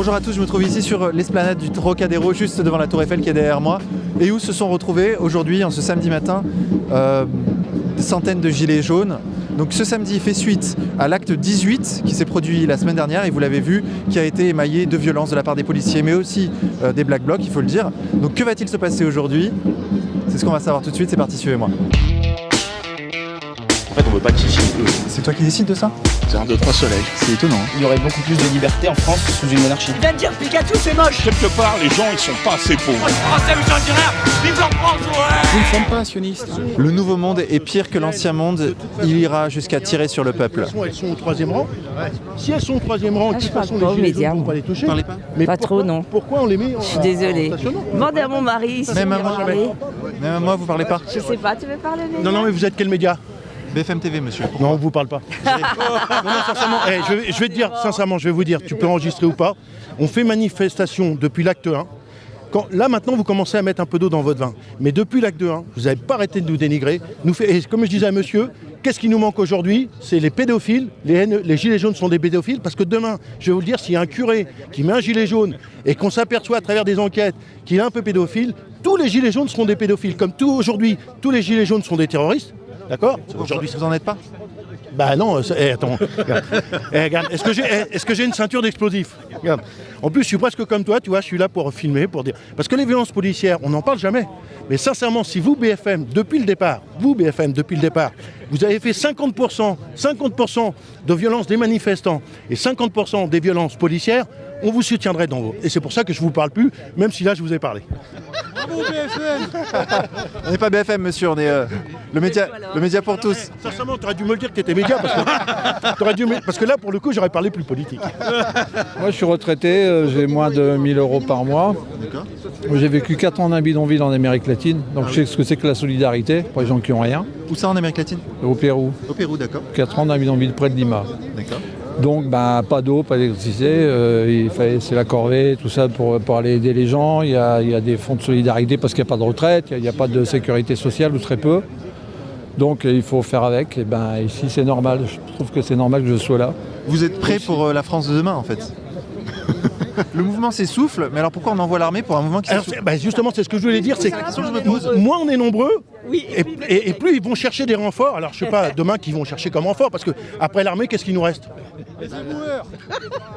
Bonjour à tous, je me trouve ici sur l'esplanade du Trocadéro, juste devant la Tour Eiffel qui est derrière moi, et où se sont retrouvés aujourd'hui, en ce samedi matin, des centaines de gilets jaunes. Donc ce samedi fait suite à l'acte 18 qui s'est produit la semaine dernière, et vous l'avez vu, qui a été émaillé de violences de la part des policiers, mais aussi des Black Blocs, il faut le dire. Donc que va-t-il se passer aujourd'hui? C'est ce qu'on va savoir tout de suite, c'est parti, suivez-moi. En fait, on veut pas qu'ils signent eux. C'est toi qui décides de ça? C'est 1, 2, 3 soleil. C'est étonnant. Il y aurait beaucoup plus de liberté en France sous une monarchie. Il vient de dire Pikachu, c'est moche. Quelque part, les gens, ils sont pas assez pauvres. Les Français, vous en direz, vive la France, ouais. Nous ne sommes pas sionistes. Le nouveau monde est pire que l'ancien monde, il ira jusqu'à tirer sur le peuple. Elles sont au troisième rang. Si elles sont au troisième rang, de toute façon, pas aux les gilets médias, jaunes ne vont moi. pas les toucher. Parlez pas. Mais Pas pourquoi- trop, non. Pourquoi on les met Je suis désolée. stationnement? Demandez à mon mari si Même il à moi, veut parler. Même à moi, vous parlez pas? Je sais pas, tu veux parler les Non, non, mais vous êtes quel média? BFM TV, monsieur. Non, on vous parle pas. Non, non, sincèrement, je vais te dire, sincèrement, je vais vous dire, tu peux enregistrer ou pas. On fait manifestation depuis l'acte 1. Là, maintenant, vous commencez à mettre un peu d'eau dans votre vin. Mais depuis l'acte 1, vous n'avez pas arrêté de nous dénigrer. Et comme je disais à monsieur, qu'est-ce qui nous manque aujourd'hui? C'est les pédophiles. Les gilets jaunes sont des pédophiles. Parce que demain, je vais vous le dire, s'il y a un curé qui met un gilet jaune et qu'on s'aperçoit à travers des enquêtes qu'il est un peu pédophile, tous les gilets jaunes seront des pédophiles. Comme aujourd'hui, tous les gilets jaunes sont des terroristes. D'accord? Aujourd'hui, vous en êtes pas? Bah non, attends, regarde. Regarde, est-ce que j'ai une ceinture d'explosifs? Regarde. En plus, je suis presque comme toi, tu vois, je suis là pour filmer, pour dire... Parce que les violences policières, on n'en parle jamais. Mais sincèrement, si vous, BFM, depuis le départ, vous avez fait 50% de violences des manifestants et 50% des violences policières, on vous soutiendrait dans vos... Et c'est pour ça que je vous parle plus, même si là, je vous ai parlé. On n'est pas BFM, monsieur, on est le média pour tous. Sincèrement, tu aurais dû me le dire que tu étais média, parce que là, pour le coup, j'aurais parlé plus politique. Moi, je suis retraité, j'ai moins de 1000 € par mois. J'ai vécu 4 ans dans un bidonville en Amérique latine, donc je sais ce que c'est que la solidarité pour les gens qui n'ont rien. Où ça en Amérique latine? Au Pérou, Au Pérou, d'accord. 4 ans dans un bidonville près de Lima. D'accord. Donc, pas d'eau, pas d'électricité, c'est la corvée, tout ça pour aller aider les gens. Il y a des fonds de solidarité parce qu'il n'y a pas de retraite, il n'y a pas de sécurité sociale ou très peu. Donc, il faut faire avec. Et ici, c'est normal. Je trouve que c'est normal que je sois là. Vous êtes prêt pour la France de demain, en fait? Le mouvement s'essouffle, mais alors pourquoi on envoie l'armée pour un mouvement qui s'essouffle? Justement, c'est ce que je voulais dire, c'est que moins on est nombreux, et plus ils vont chercher des renforts. Alors je sais pas, demain qu'ils vont chercher comme renfort, parce que après l'armée, qu'est-ce qu'il nous reste?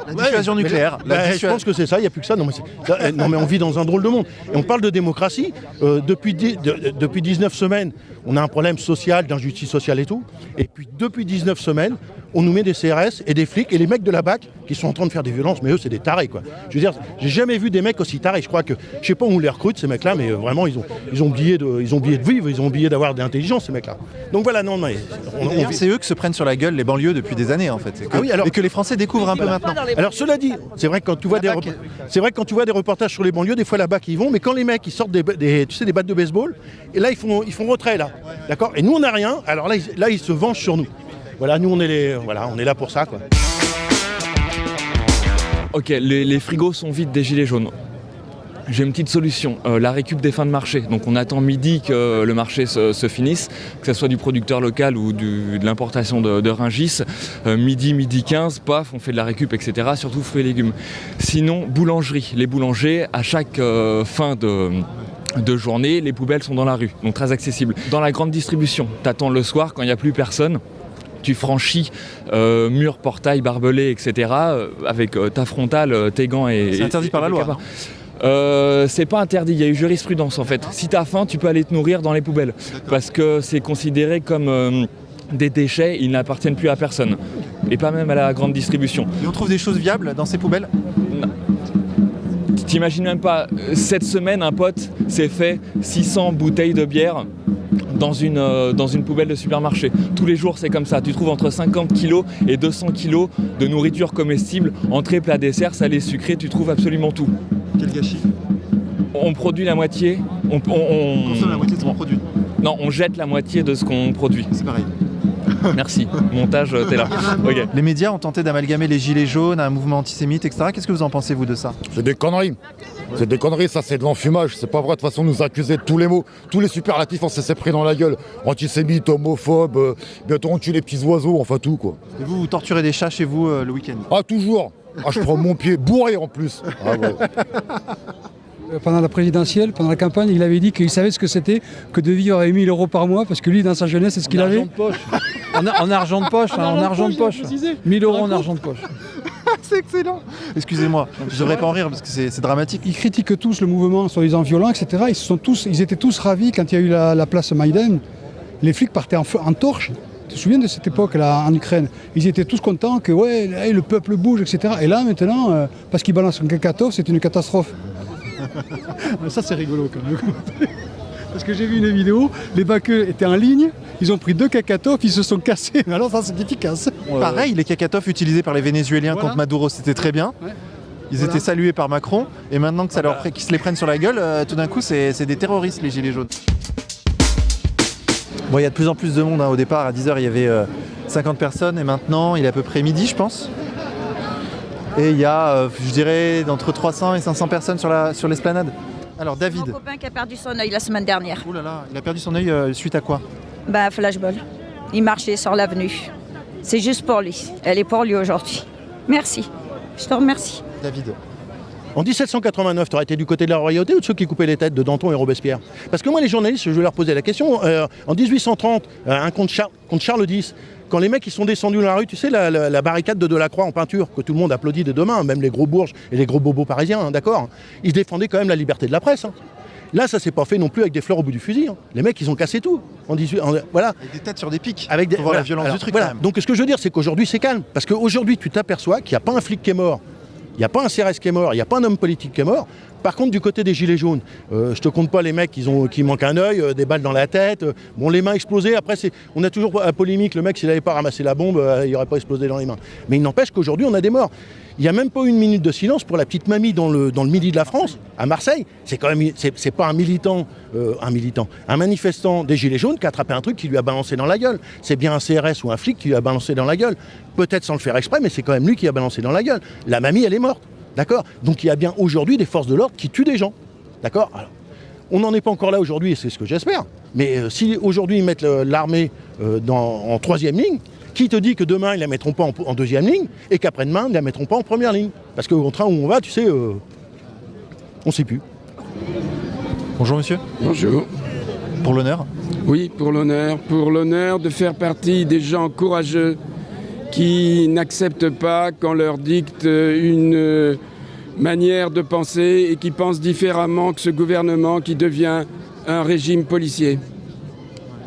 La dissuasion nucléaire. Je pense que c'est ça, il n'y a plus que ça. Non mais on vit dans un drôle de monde. Et on parle de démocratie. Depuis 19 semaines, on a un problème social, d'injustice sociale et tout. Et puis depuis 19 semaines, on nous met des CRS et des flics et les mecs de la BAC qui sont en train de faire des violences, mais eux c'est des tarés quoi. Je veux dire, j'ai jamais vu des mecs aussi tarés. Je crois que, je sais pas où on les recrute ces mecs-là, mais vraiment ils ont oublié de vivre, ils ont oublié d'avoir de l'intelligence ces mecs-là. Donc voilà, non mais c'est eux qui se prennent sur la gueule les banlieues depuis des années en fait. Et que les Français découvrent un peu maintenant. Alors cela dit, c'est vrai que quand tu vois des reportages sur les banlieues, des fois la BAC ils vont, mais quand les mecs ils sortent des battes de baseball, et là ils font retrait là, d'accord. Et nous on n'a rien. Alors là ils se vengent sur nous. Voilà, nous on est là pour ça quoi. Ok, les frigos sont vides des gilets jaunes. J'ai une petite solution, la récup des fins de marché. Donc on attend midi que le marché se finisse, que ce soit du producteur local ou de l'importation de Rungis. Midi 15, paf, on fait de la récup, etc. Surtout fruits et légumes. Sinon, boulangerie. Les boulangers, à chaque fin de journée, les poubelles sont dans la rue, donc très accessible. Dans la grande distribution, t'attends le soir quand il n'y a plus personne. Tu franchis mur, portail, barbelé, etc. Avec ta frontale, tes gants et... C'est interdit par la loi. C'est pas interdit, il y a eu jurisprudence en fait. Si t'as faim, tu peux aller te nourrir dans les poubelles. Parce que c'est considéré comme des déchets, ils n'appartiennent plus à personne. Et pas même à la grande distribution. Et on trouve des choses viables dans ces poubelles? T'imagines même pas, cette semaine, un pote s'est fait 600 bouteilles de bière dans une poubelle de supermarché. Tous les jours, c'est comme ça. Tu trouves entre 50 kg et 200 kg de nourriture comestible, entrée, plat, dessert, salé, sucré, tu trouves absolument tout. Quel gâchis. On produit la moitié. On consomme la moitié de ce qu'on produit. Non, on jette la moitié de ce qu'on produit. C'est pareil. Merci, montage, t'es là. Okay. Les médias ont tenté d'amalgamer les gilets jaunes à un mouvement antisémite, etc. Qu'est-ce que vous en pensez, vous, de ça? C'est des conneries. C'est des conneries, ça, c'est de l'enfumage. C'est pas vrai, de toute façon, nous accuser de tous les mots, tous les superlatifs, on s'est pris dans la gueule. Antisémite, homophobe, bientôt on tue les petits oiseaux, enfin tout, quoi. Et vous torturez des chats chez vous le week-end? Ah, toujours. Ah, je prends mon pied bourré en plus. Ah, ouais. Pendant la présidentielle, pendant la campagne, il avait dit qu'il savait ce que c'était que de vivre avec 1 000 € par mois, parce que lui, dans sa jeunesse, c'est ce qu'il avait. En argent de poche, en argent de poche. 1 000 € en argent de poche. C'est excellent. Excusez-moi, je devrais pas en rire parce que c'est dramatique. Ils critiquent tous le mouvement, soi-disant violent, etc. Ils étaient tous ravis quand il y a eu la place Maïdan. Les flics partaient en torche. Tu te souviens de cette époque-là en Ukraine? Ils étaient tous contents que ouais, le peuple bouge, etc. Et là, maintenant, parce qu'ils balancent un Kakatov, c'est une catastrophe. Ça, c'est rigolo quand même. Parce que j'ai vu une vidéo, les baqueux étaient en ligne, ils ont pris 2 Kakatov, ils se sont cassés. Alors ça, c'est efficace. Pareil, les Kakatov utilisés par les Vénézuéliens contre Maduro, c'était très bien. Ouais. Ils étaient salués par Macron, et maintenant que qu'ils se les prennent sur la gueule, tout d'un coup, c'est des terroristes, les gilets jaunes. Bon, il y a de plus en plus de monde. Au départ, à 10h, il y avait 50 personnes, et maintenant, il est à peu près midi, je pense. Et il y a, je dirais, d'entre 300 et 500 personnes sur l'esplanade. Alors, David. Mon copain qui a perdu son œil la semaine dernière. Oh là là, il a perdu son œil suite à quoi? Bah, flashball. Il marchait sur l'avenue. C'est juste pour lui. Elle est pour lui aujourd'hui. Merci. Je te remercie. David. En 1789, tu aurais été du côté de la royauté ou de ceux qui coupaient les têtes de Danton et Robespierre? Parce que moi, les journalistes, je vais leur poser la question. En 1830, contre Charles X, quand les mecs ils sont descendus dans la rue, tu sais, la barricade de Delacroix en peinture, que tout le monde applaudit des deux mains, même les gros bourges et les gros bobos parisiens, hein, d'accord? Ils défendaient quand même la liberté de la presse. Hein. Là, ça s'est pas fait non plus avec des fleurs au bout du fusil. Hein. Les mecs, ils ont cassé tout. Voilà. Avec des têtes sur des pics. Avec pour voir la violence du truc. Voilà. Quand même. Donc, ce que je veux dire, c'est qu'aujourd'hui, c'est calme. Parce qu'aujourd'hui, tu t'aperçois qu'il n'y a pas un flic qui est mort. Il n'y a pas un CRS qui est mort, il n'y a pas un homme politique qui est mort. Par contre, du côté des gilets jaunes, je te compte pas les mecs qui manquent un œil, des balles dans la tête, bon, les mains explosées. Après, on a toujours la polémique, le mec, s'il n'avait pas ramassé la bombe, il n'aurait pas explosé dans les mains. Mais il n'empêche qu'aujourd'hui, on a des morts. Il n'y a même pas une minute de silence pour la petite mamie dans le midi de la France, à Marseille. C'est quand même, c'est pas un manifestant des gilets jaunes qui a attrapé un truc qui lui a balancé dans la gueule. C'est bien un CRS ou un flic qui lui a balancé dans la gueule. Peut-être sans le faire exprès, mais c'est quand même lui qui a balancé dans la gueule. La mamie, elle est morte. D'accord? Donc il y a bien aujourd'hui des forces de l'ordre qui tuent des gens. D'accord? Alors, on n'en est pas encore là aujourd'hui, et c'est ce que j'espère. Mais si aujourd'hui ils mettent l'armée en 3e ligne, qui te dit que demain ils la mettront pas en 2e ligne et qu'après-demain ils la mettront pas en 1re ligne? Parce qu'au train où on va, tu sais, on ne sait plus. Bonjour monsieur. Bonjour. Pour l'honneur? Oui, pour l'honneur de faire partie des gens courageux qui n'acceptent pas qu'on leur dicte une manière de penser et qui pensent différemment que ce gouvernement qui devient un régime policier.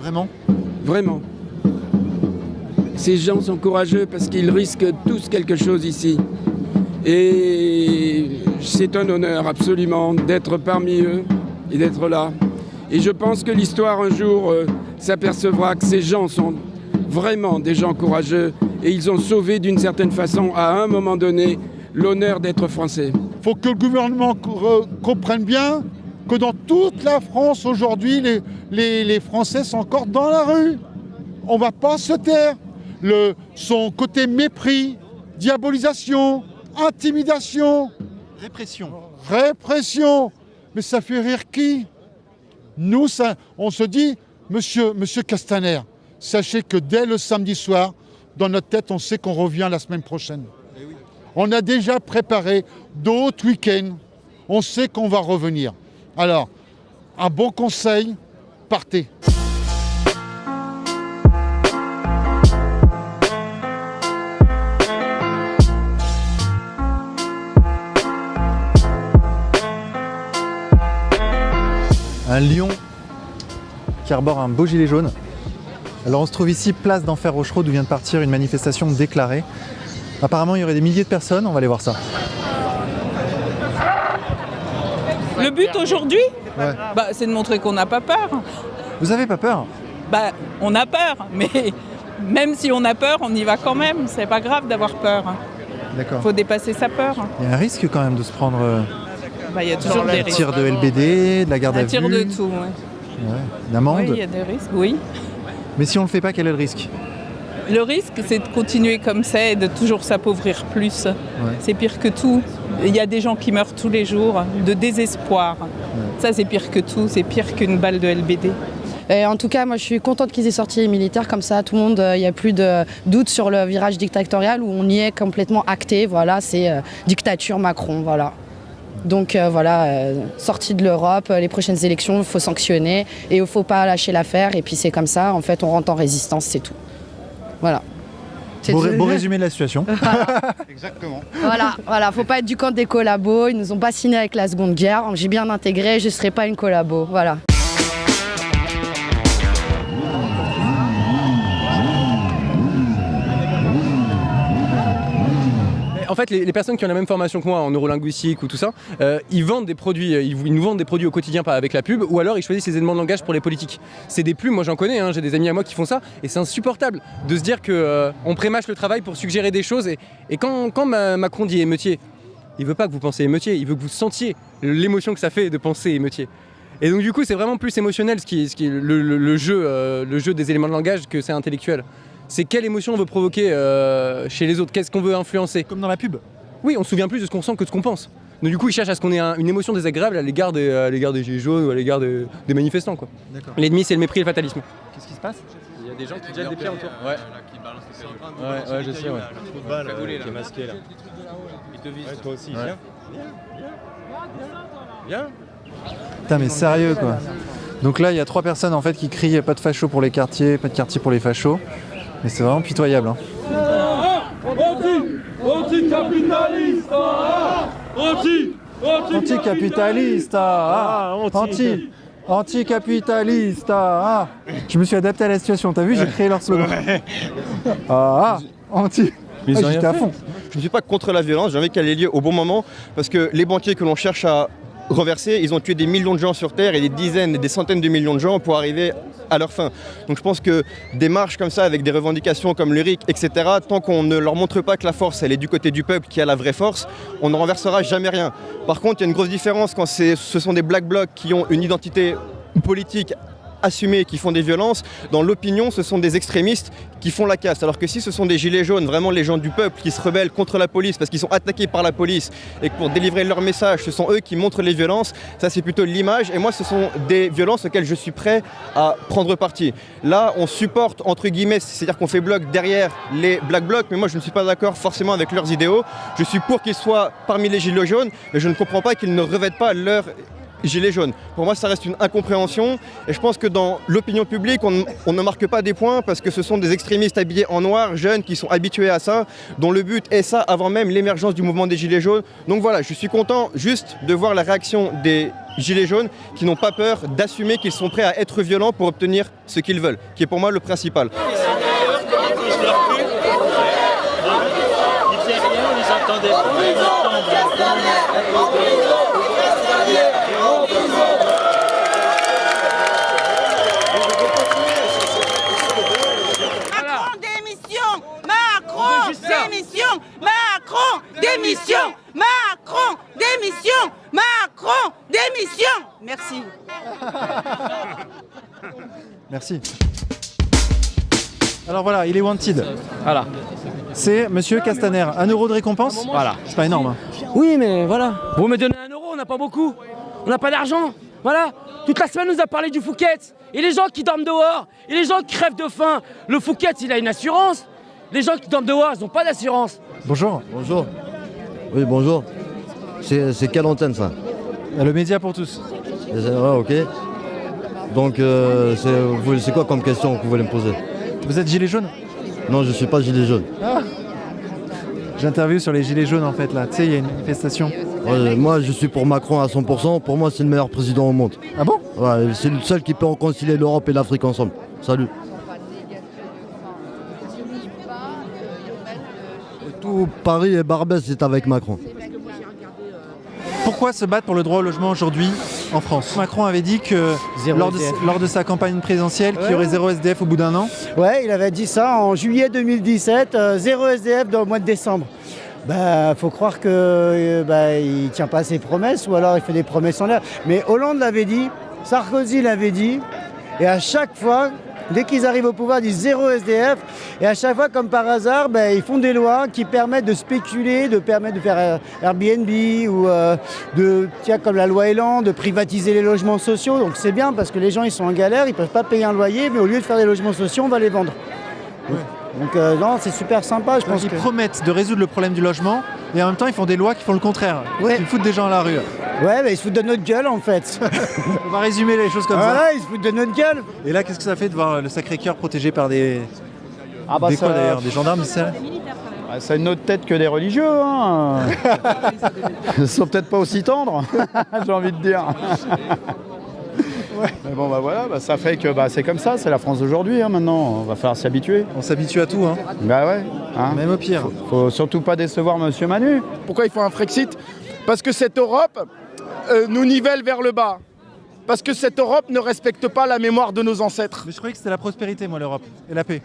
Vraiment? Vraiment. Ces gens sont courageux parce qu'ils risquent tous quelque chose ici. Et c'est un honneur absolument d'être parmi eux et d'être là. Et je pense que l'histoire un jour s'apercevra que ces gens sont vraiment des gens courageux et ils ont sauvé d'une certaine façon, à un moment donné, l'honneur d'être français. Il faut que le gouvernement comprenne bien que dans toute la France aujourd'hui, les Français sont encore dans la rue. On ne va pas se taire. Son côté mépris, diabolisation, intimidation. Répression. Mais ça fait rire qui? Nous, on se dit, monsieur Castaner, sachez que dès le samedi soir, dans notre tête, on sait qu'on revient la semaine prochaine. Oui. On a déjà préparé d'autres week-ends. On sait qu'on va revenir. Alors, un bon conseil, partez. Un lion qui arbore un beau gilet jaune. Alors on se trouve ici, place d'Enfer Rochereau, d'où vient de partir une manifestation déclarée. Apparemment il y aurait des milliers de personnes, on va aller voir ça. Le but aujourd'hui, c'est de montrer qu'on n'a pas peur. Vous avez pas peur? On a peur, mais même si on a peur, on y va quand même. C'est pas grave d'avoir peur. D'accord. Faut dépasser sa peur. Il y a un risque quand même de se prendre il y a toujours des risques. tir de LBD, de la garde à vue. Un tir de tout, ouais. D'amende. Oui, il y a des risques, oui. Mais si on le fait pas, quel est le risque? Le risque, c'est de continuer comme ça et de toujours s'appauvrir plus. Ouais. C'est pire que tout. Il y a des gens qui meurent tous les jours de désespoir. Ouais. Ça, c'est pire que tout. C'est pire qu'une balle de LBD. Et en tout cas, moi je suis contente qu'ils aient sorti les militaires, comme ça tout le monde, il n'y a plus de doute sur le virage dictatorial où on y est complètement acté. Voilà, c'est dictature Macron, voilà. Donc sortie de l'Europe, les prochaines élections, il faut sanctionner et il ne faut pas lâcher l'affaire. Et puis c'est comme ça, en fait, on rentre en résistance, c'est tout. Voilà. Beau résumé de la situation. Exactement. Voilà, faut pas être du camp des collabos. Ils nous ont pas signé avec la Seconde Guerre. J'ai bien intégré, je serai pas une collabo. Voilà. En fait, les personnes qui ont la même formation que moi en neurolinguistique ou tout ça, ils vendent des produits, ils nous vendent des produits au quotidien avec la pub, ou alors ils choisissent les éléments de langage pour les politiques. C'est des plumes, moi j'en connais, j'ai des amis à moi qui font ça, et c'est insupportable de se dire qu'on prémâche le travail pour suggérer des choses, et quand Macron dit émeutier, il veut pas que vous pensiez émeutier, il veut que vous sentiez l'émotion que ça fait de penser émeutier. Et donc du coup c'est vraiment plus émotionnel ce qui est le jeu des éléments de langage que c'est intellectuel. C'est quelle émotion on veut provoquer chez les autres, qu'est-ce qu'on veut influencer. Comme dans la pub. Oui, on se souvient plus de ce qu'on sent que de ce qu'on pense. Donc du coup, ils cherchent à ce qu'on ait une émotion désagréable à l'égard des gilets jaunes ou à l'égard des manifestants, quoi. L'ennemi, c'est le mépris et le fatalisme. Qu'est-ce qui se passe? Il y a des gens qui jettent des pierres autour. Ouais. Ouais, je sais, ouais. Football, qui est masqué là. Il te vise. Toi aussi, viens. Viens. Putain, mais sérieux, quoi. Donc là, il y a 3 personnes en fait qui crient pas de fachos pour les quartiers, pas de quartier pour les fachos. Mais c'est vraiment pitoyable. Anticapitaliste, Anticapitaliste, anticapitaliste. Je me suis adapté à la situation, t'as vu, j'ai créé leur slogan. J'étais à fond. Je ne suis pas contre la violence, j'ai envie qu'elle ait lieu au bon moment, parce que les banquiers que l'on cherche à renversés, ils ont tué des millions de gens sur Terre et des dizaines et des centaines de millions de gens pour arriver à leur fin. Donc je pense que des marches comme ça, avec des revendications comme le RIC, etc., tant qu'on ne leur montre pas que la force, elle est du côté du peuple qui a la vraie force, on ne renversera jamais rien. Par contre, il y a une grosse différence quand ce sont des black blocs qui ont une identité politique assumés qui font des violences. Dans l'opinion, ce sont des extrémistes qui font la casse. Alors que si ce sont des gilets jaunes, vraiment les gens du peuple qui se rebellent contre la police parce qu'ils sont attaqués par la police et que pour délivrer leur message, ce sont eux qui montrent les violences, ça c'est plutôt l'image. Et moi, ce sont des violences auxquelles je suis prêt à prendre parti. Là, on supporte, entre guillemets, c'est-à-dire qu'on fait bloc derrière les black blocs, mais moi je ne suis pas d'accord forcément avec leurs idéaux. Je suis pour qu'ils soient parmi les gilets jaunes, mais je ne comprends pas qu'ils ne revêtent pas leur gilets jaunes. Pour moi, ça reste une incompréhension et je pense que dans l'opinion publique, on ne marque pas des points parce que ce sont des extrémistes habillés en noir, jeunes, qui sont habitués à ça, dont le but est ça avant même l'émergence du mouvement des gilets jaunes. Donc voilà, je suis content juste de voir la réaction des gilets jaunes qui n'ont pas peur d'assumer qu'ils sont prêts à être violents pour obtenir ce qu'ils veulent, qui est pour moi le principal. Démission, Macron, démission, Macron, démission. Merci. Merci. Alors voilà, il est wanted. Voilà. C'est Monsieur Castaner. 1 euro de récompense. Voilà. C'est pas énorme. Oui, mais voilà. Vous me donnez 1 euro, on n'a pas beaucoup. On n'a pas d'argent. Voilà. Toute la semaine, on nous a parlé du Fouquet. Et les gens qui dorment dehors. Et les gens qui crèvent de faim. Le Fouquet, il a une assurance. Les gens qui dorment dehors, ils n'ont pas d'assurance. Bonjour. Bonjour. Oui, bonjour. C'est quelle antenne, ça? Le média pour tous. Ouais, ok. Donc, c'est quoi comme question que vous voulez me poser? Vous êtes gilet jaune? Non, je suis pas gilet jaune. Ah. J'interviewe sur les gilets jaunes, en fait, là. Tu sais, il y a une manifestation. Ouais, moi, je suis pour Macron à 100%. Pour moi, c'est le meilleur président au monde. Ah bon? Ouais, c'est le seul qui peut réconcilier l'Europe et l'Afrique ensemble. Salut. Tout Paris et Barbès, c'est avec Macron. Pourquoi se battre pour le droit au logement aujourd'hui en France? Macron avait dit que lors de sa campagne présidentielle, qu'il y aurait 0 SDF au bout d'1 an. Ouais, il avait dit ça en juillet 2017, 0 SDF dans le mois de décembre. Faut croire que il tient pas ses promesses ou alors il fait des promesses en l'air. Mais Hollande l'avait dit, Sarkozy l'avait dit, et à chaque fois, Dès qu'ils arrivent au pouvoir, ils disent 0 SDF. Et à chaque fois, comme par hasard, ils font des lois qui permettent de spéculer, de faire Airbnb ou comme la loi Elan, de privatiser les logements sociaux. Donc c'est bien parce que les gens ils sont en galère, ils ne peuvent pas payer un loyer, mais au lieu de faire des logements sociaux, on va les vendre. Ouais. Donc non, c'est super sympa. Je pense qu'ils promettent de résoudre le problème du logement et en même temps ils font des lois qui font le contraire, qui foutent des gens à la rue. Ouais, mais ils se foutent de notre gueule en fait. On va résumer les choses comme ça. Voilà, ils se foutent de notre gueule. Et là, qu'est-ce que ça fait de voir le Sacré-Cœur protégé par des quoi d'ailleurs, des gendarmes, c'est ça? Ça a une autre tête que des religieux. Hein. Ils sont peut-être pas aussi tendres, j'ai envie de dire. Ouais. Mais bon voilà, ça fait que c'est comme ça, c'est la France d'aujourd'hui maintenant, on va falloir s'y habituer. On s'habitue à tout hein. Bah ouais. Hein. Même au pire. Faut surtout pas décevoir Monsieur Manu. Pourquoi il faut un Frexit? Parce que cette Europe nous nivelle vers le bas. Parce que cette Europe ne respecte pas la mémoire de nos ancêtres. Mais je croyais que c'était la prospérité moi l'Europe et la paix.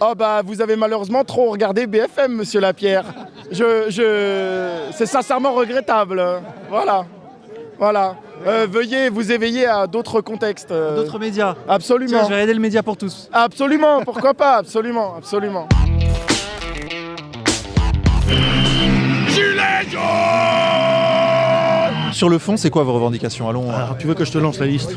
Oh vous avez malheureusement trop regardé BFM, Monsieur Lapierre. C'est sincèrement regrettable. Voilà. Veuillez vous éveiller à d'autres contextes. D'autres médias. Absolument. Tiens, je vais aider le média pour tous. Absolument, pourquoi pas, absolument. Gilets jaunes! Sur le fond, c'est quoi vos revendications? Allons. Alors, tu veux que je te lance la liste?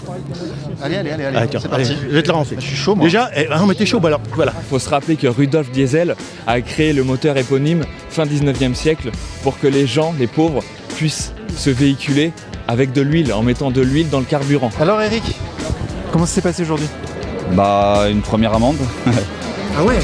Allez, c'est parti. Je vais te la lancer. Je suis chaud, moi. Déjà, mais t'es chaud, alors voilà. Il faut se rappeler que Rudolf Diesel a créé le moteur éponyme fin 19e siècle pour que les gens, les pauvres, puissent se véhiculer avec de l'huile, en mettant de l'huile dans le carburant. Alors Eric, comment ça s'est passé aujourd'hui? Une première amende. Ah ouais?